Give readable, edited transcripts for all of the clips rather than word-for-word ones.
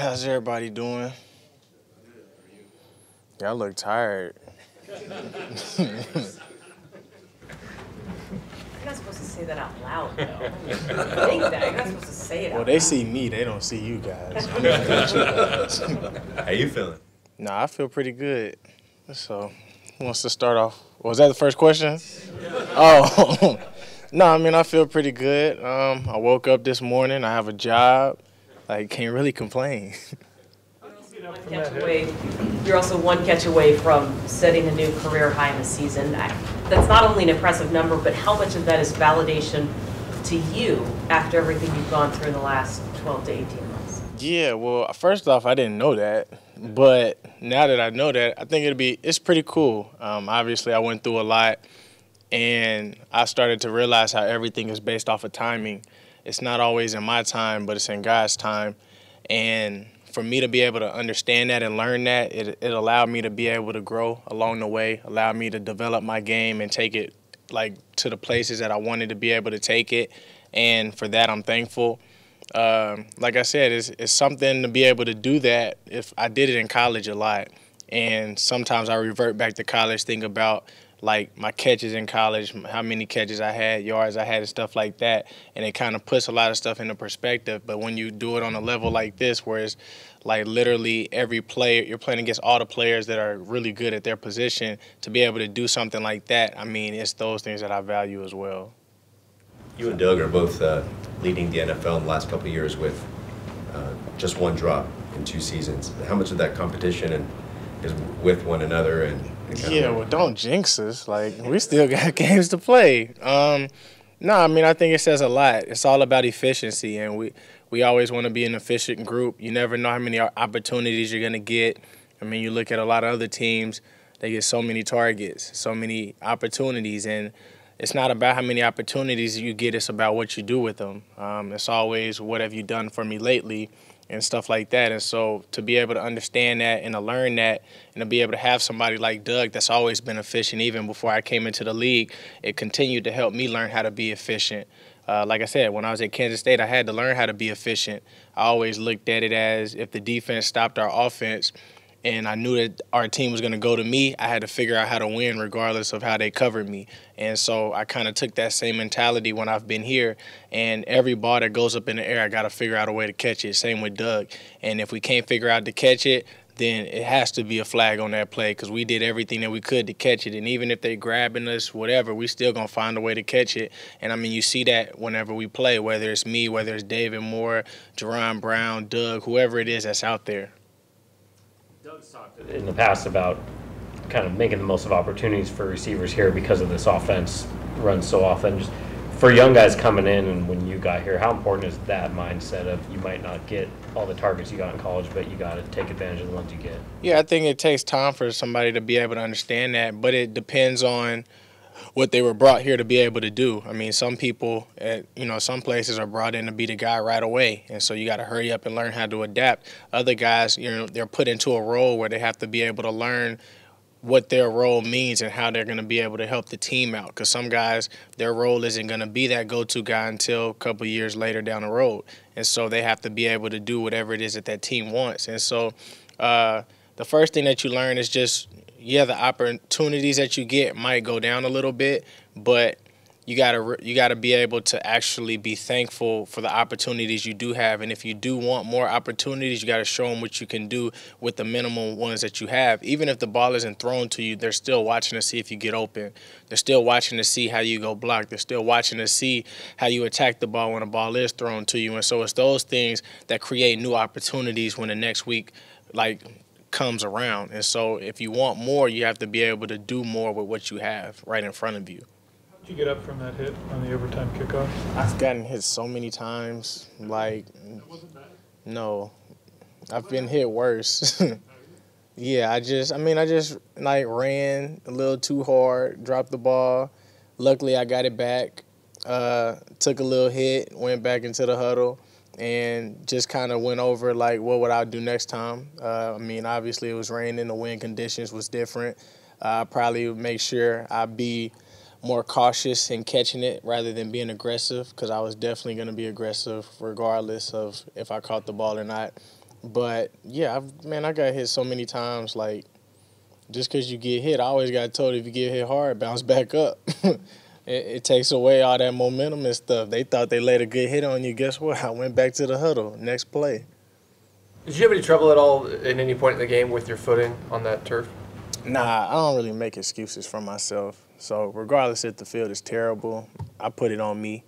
How's everybody doing? Y'all look tired. You're not supposed to say that out loud, though. Think that. You're not supposed to say it Well, out they loud. see me. They don't see you guys. I'm looking at you guys. How you feeling? Nah, I feel pretty good. So, who wants to start off? Was that the first question? Oh, no. I mean, I feel pretty good. I woke up this morning. I have a job. Like, can't really complain. You're also one catch away from setting a new career high in the season. That's not only an impressive number, but how much of that is validation to you after everything you've gone through in the last 12 to 18 months? Yeah, well, first off, I didn't know that. But now that I know that, I think it's pretty cool. Obviously, I went through a lot, and I started to realize how everything is based off of timing. It's not always in my time, but it's in God's time. And for me to be able to understand that and learn that, it allowed me to be able to grow along the way, allowed me to develop my game and take it like to the places that I wanted to be able to take it. And for that, I'm thankful. Like I said, it's something to be able to do that. If I did it in college a lot, and sometimes I revert back to college, think about like my catches in college, how many catches I had, yards I had, and stuff like that, and it kind of puts a lot of stuff into perspective. But when you do it on a level like this, where it's like literally every player, you're playing against all the players that are really good at their position, to be able to do something like that, I mean, it's those things that I value as well. You and Doug are both leading the NFL in the last couple of years with just one drop in 2 seasons. How much of that competition is with one another Yeah, well, don't jinx us. Like, we still got games to play. No, I mean, I think it says a lot. It's all about efficiency, and we always want to be an efficient group. You never know how many opportunities you're going to get. I mean, you look at a lot of other teams, they get so many targets, so many opportunities, and it's not about how many opportunities you get. It's about what you do with them. It's always, what have you done for me lately, and stuff like that. And so to be able to understand that and to learn that and to be able to have somebody like Doug that's always been efficient, even before I came into the league, it continued to help me learn how to be efficient. Like I said, when I was at Kansas State, I had to learn how to be efficient. I always looked at it as if the defense stopped our offense and I knew that our team was going to go to me, I had to figure out how to win regardless of how they covered me. And so I kind of took that same mentality when I've been here. And every ball that goes up in the air, I got to figure out a way to catch it. Same with Doug. And if we can't figure out to catch it, then it has to be a flag on that play because we did everything that we could to catch it. And even if they're grabbing us, whatever, we still going to find a way to catch it. And, I mean, you see that whenever we play, whether it's me, whether it's David Moore, Jerron Brown, Doug, whoever it is that's out there. Doug's talked in the past about kind of making the most of opportunities for receivers here because of this offense runs so often. Just for young guys coming in and when you got here, how important is that mindset of you might not get all the targets you got in college, but you got to take advantage of the ones you get? Yeah, I think it takes time for somebody to be able to understand that, but it depends on what they were brought here to be able to do. I mean, some people at, some places are brought in to be the guy right away, and so you got to hurry up and learn how to adapt. Other guys, they're put into a role where they have to be able to learn what their role means and how they're going to be able to help the team out. Because some guys, their role isn't going to be that go-to guy until a couple years later down the road. And so they have to be able to do whatever it is that that team wants. And so the first thing that you learn is just, the opportunities that you get might go down a little bit, but you gotta be able to actually be thankful for the opportunities you do have. And if you do want more opportunities, you got to show them what you can do with the minimum ones that you have. Even if the ball isn't thrown to you, they're still watching to see if you get open. They're still watching to see how you go block. They're still watching to see how you attack the ball when a ball is thrown to you. And so it's those things that create new opportunities when the next week, comes around. And so if you want more, you have to be able to do more with what you have right in front of you. How'd you get up from that hit on the overtime kickoff? I've gotten hit so many times. No, I've been hit worse. Yeah, I just ran a little too hard, dropped the ball. Luckily, I got it back. Took a little hit, went back into the huddle, and just kind of went over, what would I do next time? Obviously it was raining, the wind conditions was different. I probably would make sure I be more cautious in catching it rather than being aggressive, because I was definitely going to be aggressive regardless of if I caught the ball or not. But yeah, man, I got hit so many times. Like, just because you get hit, I always got told if you get hit hard, bounce back up. It takes away all that momentum and stuff. They thought they laid a good hit on you. Guess what? I went back to the huddle. Next play. Did you have any trouble at all at any point in the game with your footing on that turf? Nah, I don't really make excuses for myself. So regardless if the field is terrible, I put it on me.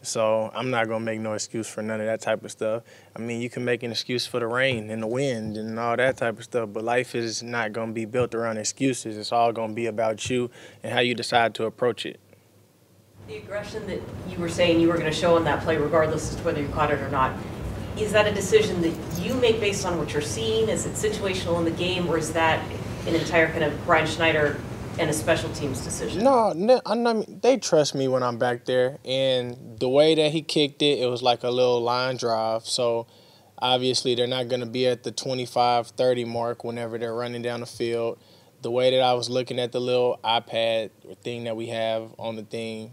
So I'm not going to make no excuse for none of that type of stuff. I mean, you can make an excuse for the rain and the wind and all that type of stuff, but life is not going to be built around excuses. It's all going to be about you and how you decide to approach it. The aggression that you were saying you were going to show in that play, regardless as to whether you caught it or not, is that a decision that you make based on what you're seeing? Is it situational in the game, or is that an entire kind of Brian Schneider and a special teams decision? No, I mean, they trust me when I'm back there, and the way that he kicked it, it was like a little line drive. So obviously they're not going to be at the 25-30 mark whenever they're running down the field. The way that I was looking at the little iPad thing that we have on the thing,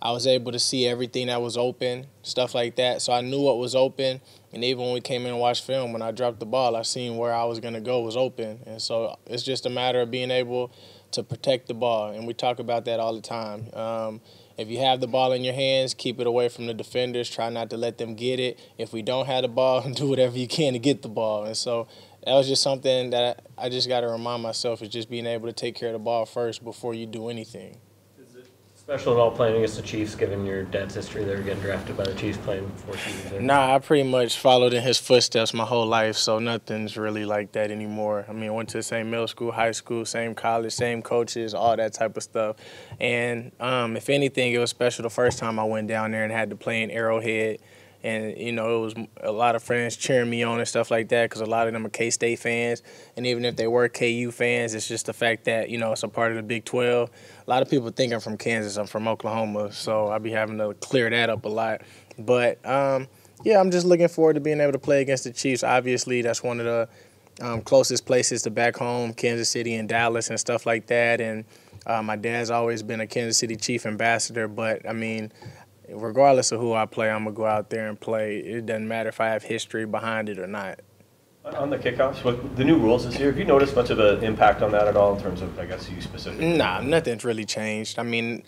I was able to see everything that was open, stuff like that. So I knew what was open. And even when we came in and watched film, when I dropped the ball, I seen where I was going to go was open. And so it's just a matter of being able to protect the ball. And we talk about that all the time. If you have the ball in your hands, keep it away from the defenders. Try not to let them get it. If we don't have the ball, do whatever you can to get the ball. And so that was just something that I just got to remind myself, is just being able to take care of the ball first before you do anything. Special at all playing against the Chiefs, given your dad's history there, getting drafted by the Chiefs, playing 4 seasons there? Nah, I pretty much followed in his footsteps my whole life, so nothing's really like that anymore. I mean, I went to the same middle school, high school, same college, same coaches, all that type of stuff. And if anything, it was special the first time I went down there and had to play in Arrowhead. And, you know, it was a lot of friends cheering me on and stuff like that, because a lot of them are K-State fans. And even if they were KU fans, it's just the fact that, you know, it's a part of the Big 12. A lot of people think I'm from Kansas. I'm from Oklahoma, so I'll be having to clear that up a lot. But, yeah, I'm just looking forward to being able to play against the Chiefs. Obviously, that's one of the closest places to back home, Kansas City and Dallas and stuff like that. And my dad's always been a Kansas City Chief ambassador. But, I mean, regardless of who I play, I'm going to go out there and play. It doesn't matter if I have history behind it or not. On the kickoffs, with the new rules this year, have you noticed much of an impact on that at all in terms of, I guess, you specifically? Nah, nothing's really changed. I mean,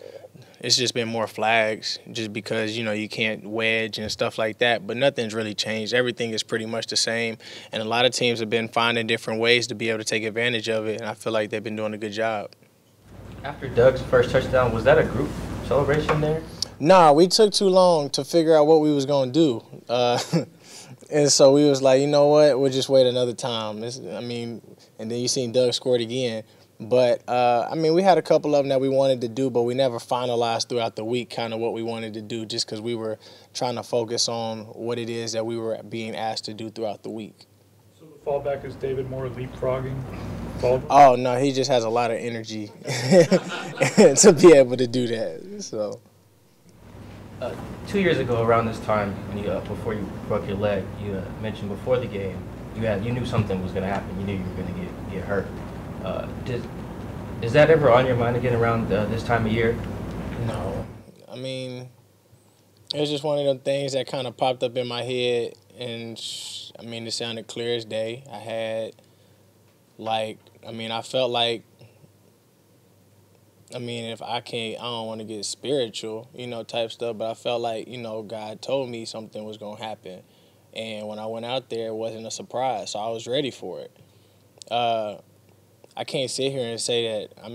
it's just been more flags just because, you know, you can't wedge and stuff like that. But nothing's really changed. Everything is pretty much the same. And a lot of teams have been finding different ways to be able to take advantage of it. And I feel like they've been doing a good job. After Doug's first touchdown, was that a group celebration there? Nah, we took too long to figure out what we was going to do. And so we was like, you know what, we'll just wait another time. And then you seen Doug score it again. But, we had a couple of them that we wanted to do, but we never finalized throughout the week kind of what we wanted to do, just because we were trying to focus on what it is that we were being asked to do throughout the week. So the fallback is David Moore leapfrogging Baldwin? Oh, no, he just has a lot of energy to be able to do that. So. 2 years ago, around this time, when you before you broke your leg, you mentioned before the game you knew something was going to happen. You knew you were going to get hurt. Is that ever on your mind again around this time of year? No. I mean, it was just one of them things that kind of popped up in my head, and it sounded clear as day. I felt like, if I don't want to get spiritual, type stuff, but I felt like, God told me something was going to happen. And when I went out there, it wasn't a surprise, so I was ready for it. I can't sit here and say that, I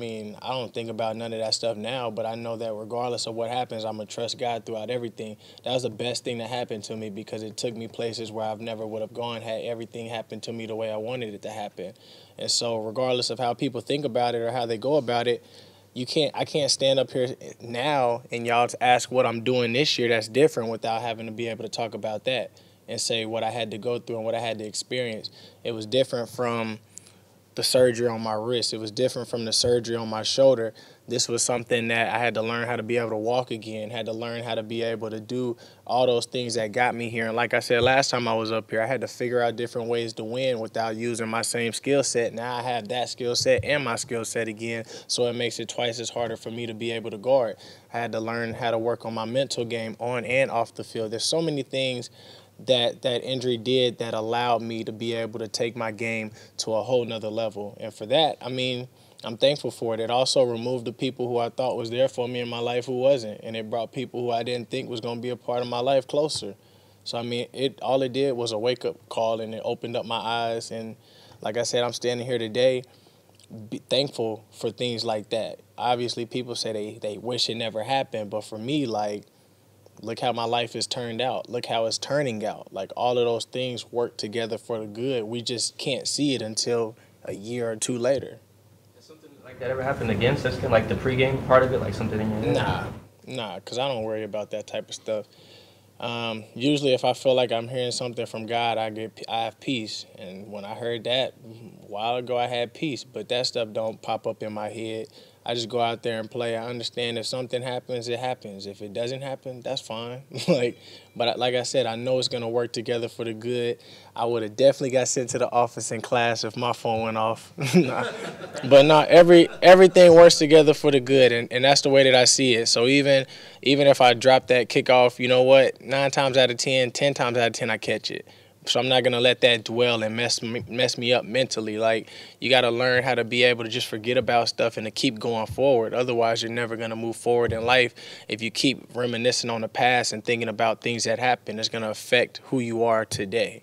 don't think about none of that stuff now, but I know that regardless of what happens, I'm going to trust God throughout everything. That was the best thing that happened to me, because it took me places where I've never would have gone had everything happened to me the way I wanted it to happen. And so regardless of how people think about it or how they go about it, I can't stand up here now and y'all to ask what I'm doing this year that's different without having to be able to talk about that and say what I had to go through and what I had to experience. It was different from the surgery on my wrist. It was different from the surgery on my shoulder. This was something that I had to learn how to be able to walk again, had to learn how to be able to do all those things that got me here. And like I said last time I was up here, I had to figure out different ways to win without using my same skill set. Now I have that skill set and my skill set again, so it makes it twice as harder for me to be able to guard. I had to learn how to work on my mental game on and off the field. There's so many things that injury did that allowed me to be able to take my game to a whole nother level. And for that, I mean, I'm thankful for it. It also removed the people who I thought was there for me in my life who wasn't, and it brought people who I didn't think was going to be a part of my life closer. So I mean, all it did was a wake-up call, and it opened up my eyes. And like I said, I'm standing here today, be thankful for things like that. Obviously, people say they wish it never happened, but for me, like, look how my life has turned out. Look how it's turning out. Like, all of those things work together for the good. We just can't see it until a year or two later. Has something like that ever happened again since then? Like the pregame part of it, like something in your head? Nah, because I don't worry about that type of stuff. Usually if I feel like I'm hearing something from God, I have peace. And when I heard that a while ago, I had peace. But that stuff don't pop up in my head. I just go out there and play. I understand if something happens, it happens. If it doesn't happen, that's fine. But like I said, I know it's gonna work together for the good. I would have definitely got sent to the office in class if my phone went off. But no, everything works together for the good, and that's the way that I see it. So even if I drop that kickoff, you know what? 9 times out of 10, 10 times out of 10, I catch it. So I'm not going to let that dwell and mess me up mentally. Like, you got to learn how to be able to just forget about stuff and to keep going forward. Otherwise, you're never going to move forward in life. If you keep reminiscing on the past and thinking about things that happened, it's going to affect who you are today.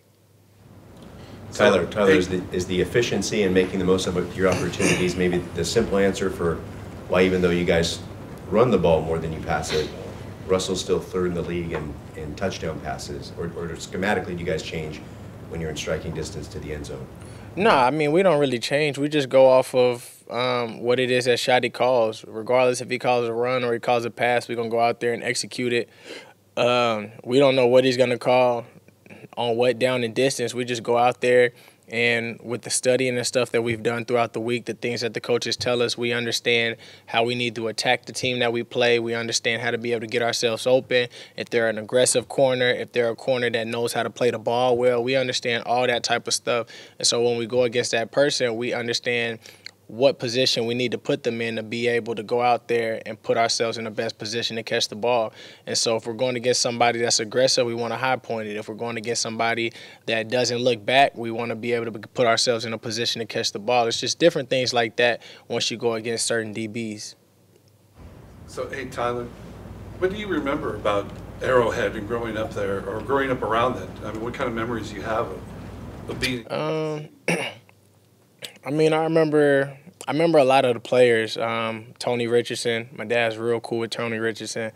Tyler, is the efficiency and making the most of your opportunities maybe the simple answer for why, even though you guys run the ball more than you pass it, Russell's still third in the league in touchdown passes? Or schematically, do you guys change when you're in striking distance to the end zone? No, I mean, we don't really change. We just go off of what it is that Shotty calls. Regardless if he calls a run or he calls a pass, we're going to go out there and execute it. We don't know what he's going to call on what down and distance. We just go out there, and with the studying and stuff that we've done throughout the week, the things that the coaches tell us, we understand how we need to attack the team that we play. We understand how to be able to get ourselves open. If they're an aggressive corner, if they're a corner that knows how to play the ball well, we understand all that type of stuff. And so when we go against that person, we understand what position we need to put them in to be able to go out there and put ourselves in the best position to catch the ball. And so if we're going against somebody that's aggressive, we want to high point it. If we're going against somebody that doesn't look back, we want to be able to put ourselves in a position to catch the ball. It's just different things like that once you go against certain DBs. So, hey, Tyler, what do you remember about Arrowhead and growing up there, or growing up around it? I mean, what kind of memories do you have of being? I mean, I remember a lot of the players. Tony Richardson, my dad's real cool with Tony Richardson.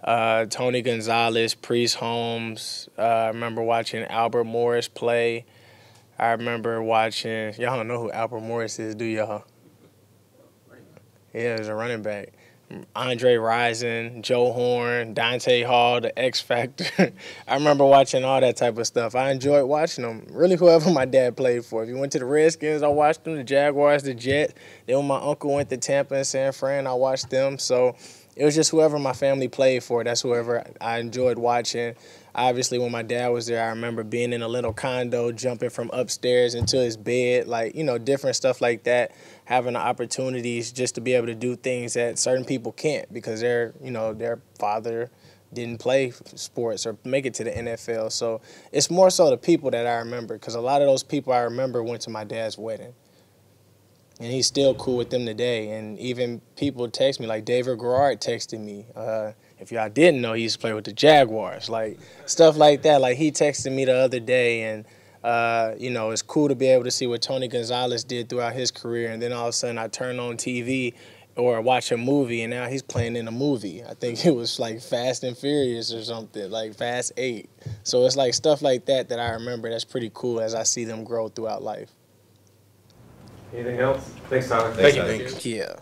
Tony Gonzalez, Priest Holmes. I remember watching Albert Morris play. I remember watching, y'all don't know who Albert Morris is, do y'all? Yeah, he's a running back. Andre Rison, Joe Horn, Dante Hall, the X Factor. I remember watching all that type of stuff. I enjoyed watching them. Really, whoever my dad played for. If he went to the Redskins, I watched them. The Jaguars, the Jets. Then when my uncle went to Tampa and San Fran, I watched them. So it was just whoever my family played for. That's whoever I enjoyed watching. Obviously, when my dad was there, I remember being in a little condo, jumping from upstairs into his bed, like, you know, different stuff like that, having the opportunities just to be able to do things that certain people can't because their father didn't play sports or make it to the NFL. So it's more so the people that I remember, because a lot of those people I remember went to my dad's wedding. And he's still cool with them today. And even people text me, like David Garrard texted me. If y'all didn't know, he used to play with the Jaguars. Like, stuff like that. Like, he texted me the other day, and, you know, it's cool to be able to see what Tony Gonzalez did throughout his career. And then all of a sudden I turn on TV or watch a movie, and now he's playing in a movie. I think it was like Fast and Furious or something, like Fast 8. So it's like stuff like that that I remember that's pretty cool as I see them grow throughout life. Anything else? Thanks, Tyler. Thank you. Yeah.